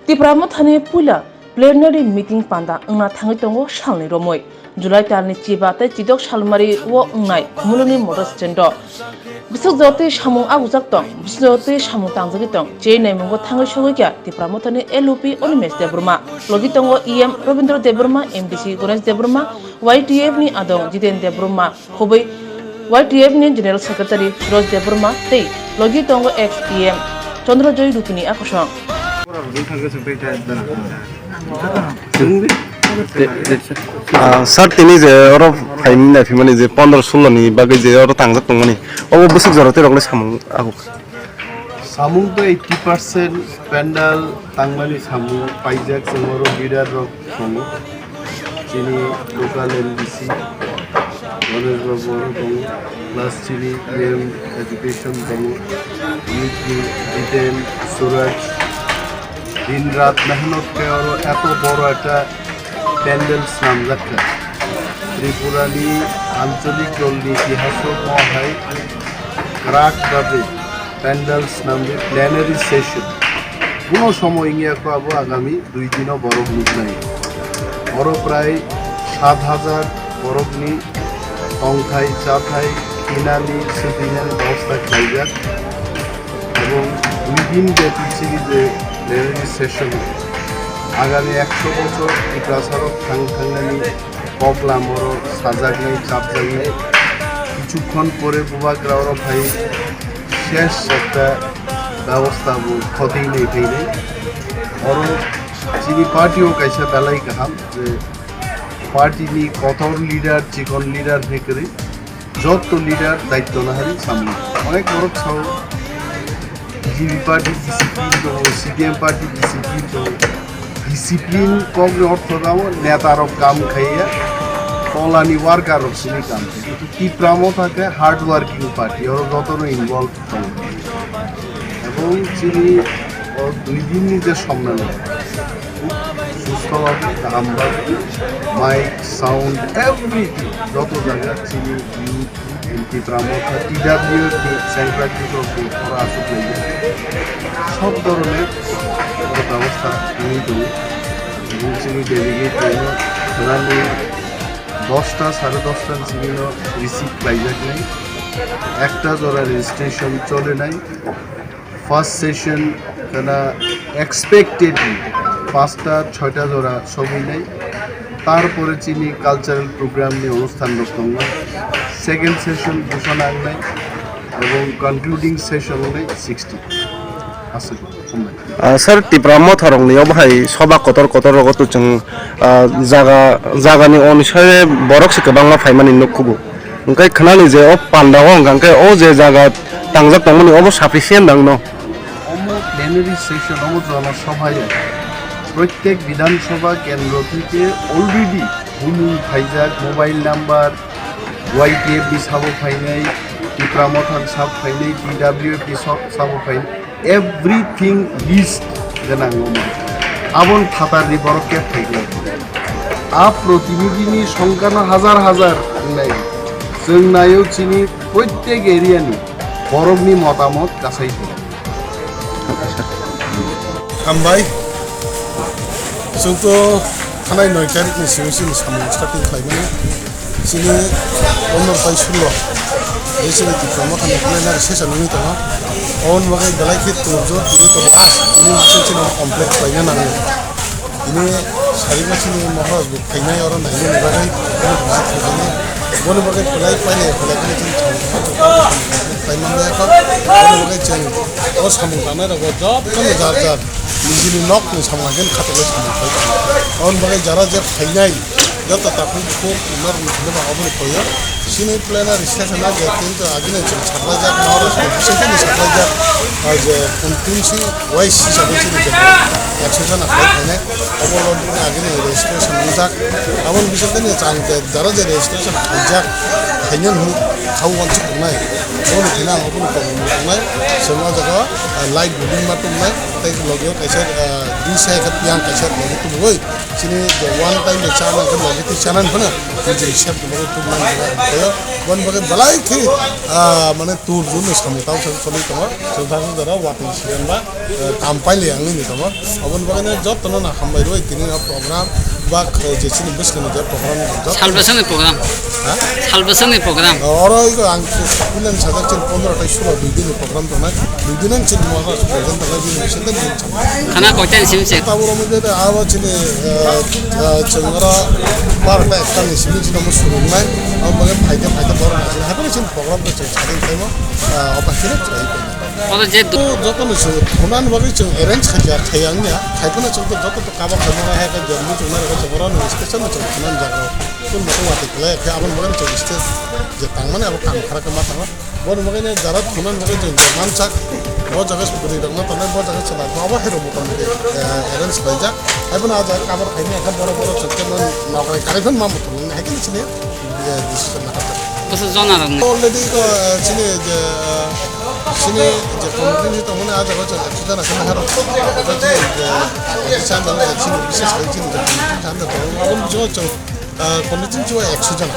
Tipramo thane pula plenary meeting panda ngna thangi tongo shalni romoi July tarni chiba tai chidok shalmari wo ngnai muluni motor stand bisok jote samung agujak tong bisote samung tangjagi tong chei nai mungo thangi shogi kya Tipramo thane LOP Onimesh Debruma logi tongo EM Robindra Debruma MDC Ganesh Debruma YTF ni adong Jiten Debruma khobai YTF ni General Secretary Firoz Debruma tei logi tongo ex EM Chandrojoy Rukini akosong Sir, tini je orang faham ni, faham ni je 15-16 ni, bagi je orang tangjak tong ni. Oh, besok jarak terus samung aku. Samung tu 80% pendal tangmani samung, pajak semua leader rok samung. Sini local NBC, Ganesh Babu samung, plus sini PM education samung, Jiten Suraj. दिन रात मेहनत के और एतो बड़ो একটা প্যান্ডেল সামজাক্কা ত্রিপুরানি আঞ্চলিক দলনি ইতিহাস মহাই রাকভাবে প্যান্ডেলস নামে প্ল্যানারি সেশন কোনো সময় ইংয়াকো আবো আগামী 2 দিনও বড় গ্রুপ নাই বড় প্রায় 7000 বড়গনি সংখ্যায় চাথাই কিনানি সুদিনের ব্যবস্থা খাইজাক এবং 2 দিন ব্যাপী সিরিজে প্ল্যানারি সেশন আগামী 100 বছর ইতিহাসরক থাংথাংনানি পগলামর সাজাগনাই চাপজাগনাই কিছুক্ষণ পরে বুবাগ্রাওর ভাই শেষ একটা ব্যবস্থা ক্ষতি নেই ফেলে আর চিনি পার্টিও কাইসা বেলাই কাহাম যে পার্টিনি কত লিডার চিকন লিডার থেকে যত লিডার দায়িত্ব না হারি সামনে অনেক বড় ছাও বিজেপি পার্টি ডিসিপ্লিন তো সিপিএম পার্টি ডিসিপ্লিন তো ডিসিপ্লিন কম অর্থ দাম নেতারক কাম খাইয়া তলানি ওয়ার্কারক চিনি কাম কিন্তু টিপ্রামও থাকে হার্ড ওয়ার্কিং পার্টি ওর যতন ইনভলভ থাকে এবং চিনি ওর 2 দিন নিজের সম্মেলন খুব সুস্থভাবে আমরা মাইক সাউন্ড এভরিথিং যত জায়গা চিনি টিপ্রামও টিডাব্লিউ সেন্ট্রাল ওরা আসুক সব ধরনের ব্যবস্থা নিয়ে দেবো এবং চিনি ডেলিগেট রানি 10টা 10:30 চিনির রিসিপ্ট পাইজাক নাই একটা জোড়া রেজিস্ট্রেশন চলে নাই ফার্স্ট সেশন কেনা এক্সপেক্টেডলি 5টা 6টা জোড়া সবই নাই তারপরে চিনি কালচারাল প্রোগ্রাম নিয়ে অনুষ্ঠান রকম সেকেন্ড সেশন ঘোষণা নাই এবং কনক্লুডিং সেশন নাই 60 আছে Sir, Tipramo thorong ni obhai soba kotor rogot chung jaga ni onisare borok se kebangma phaimani nokkubu engkai khnani je o pandago engkai o je jaga tangjak tongmani obo sufficient dangno omo plenary session omo জনসভায় প্রত্যেক বিধানসভা কেন্দ্র থেকে already হুলু ফাইজাক mobile number YTF সাবো ফাইনাই টিপ্রামো থান সাব ফাইনাই DWF সাবো ফাইনাই everything list জানাঙ্গো আবন খাতারি বড় ক্যাপ থাকলে প্রতিনিধিনি সংখ্যা না হাজার নাই जों नायो চিনি প্রত্যেক এরিয়ানি বরফনি মতামত কাছাই हामबाय जोंथ' थानाय 9 तारिखनि सिगां जों सामु स्टार्टिं खालामनो जोङो 15 16 जोंनि टिप्रामो थानाय प्लेनारि सेसन नुनो दङ अन बागै दालाय के तुरजो दिनै तो ini सेसन कमप्लिट खालामनो नांगौ ini सारिबासिनि महर फैनाय आरो नायनो बागै बन बागै फलाय पाइले फलायखौ जों फाइनाल खौ बन बागै जों अ सामु थानाय रग जब कम जार निजिनि नक नि सामलागोन खातले सामु अन बागै जारा जे फैनाय जत ताखौ को उमर निखिनो बाबो फैयो सिनि प्लेनारि सेसन आ जे किन्तु आगिने जों साप्लाइजाक महर सेसन साप्लाइजाक जे कन्टिन्युसि वाइस हिसाबै जों एक्सेसन खालामनाय अबलनि आगिने रेजिस्ट्रेशन जाक आमन बिसोरनि चांते जारा जे रेजिस्ट्रेशन खालामजाक फाइनल हु खावनसि दंनाय बन थिना अबन दंनाय सोमा जागा लाइट बिल्डिं मा दंनाय तै लगियो कैसे दिसाय का पियां कैसे लगे तो होय सिनि वन टाइम चाना के लगे तो चाना बना जे हिसाब दंनाय तो वन बगे बलाई के माने टूर जुन सामुताव सन सली तमा जोथां जरा वाटिं सिगन बा काम पाइले आंनि नि तमा अबन बगे ने जत न ना खामबाय रोय तिनि ना प्रोग्राम बा जेसिनि बिस्कनि जे प्रोग्राम जत 살바선의 프로그램 살바선의 프로그램 अरो इको आं कुलन सादा चिन 15 टा 16 दुई दिन प्रोग्राम तमा दुई दिन चिन महा प्रेजेंट तला दिन सिंदन दिन 하나 골ten 심세 ताबरो मुझे आवा चिने चंगरा बारटा एकटानि सिनि चिन म सुरुंनाय अब बगे फाइदे बर नासिन हाबने चिन प्रोग्राम तो चारिं टाइम अपाखिरे चाइ 어제 제 तो जत न छु खुनान बगे चंग अरेंज खजा थायांगया खाइपना चंग तो जत तो काबा खमरा है का जर्नी चुना रे जबरा न स्टेशन न चंग खुनान जागरा कुन मको वाते कले के आबन बगे चंग स्टेज जे तांगमाने अब काम खरा के मा थांगा वन बगे ने जरा खुनान बगे चंग जमान चाक वो जगह सुबरी रंग तने वो जगह चला बाबा हेरो मको मगे अरेंज खजा आबन आज काबर खाइने का बरो बरो चंग मन नौकरी कार्यक्रम मा मतो है कि छिने डिसीजन ना 무슨 전화를 ऑलरेडी को छिने जे छिने जे कंपनी तो मने आज बच सुधाना सना हरो जे चांदा छिने विशेष छिने चांदा तो अब जो कंपनी जो 100 जना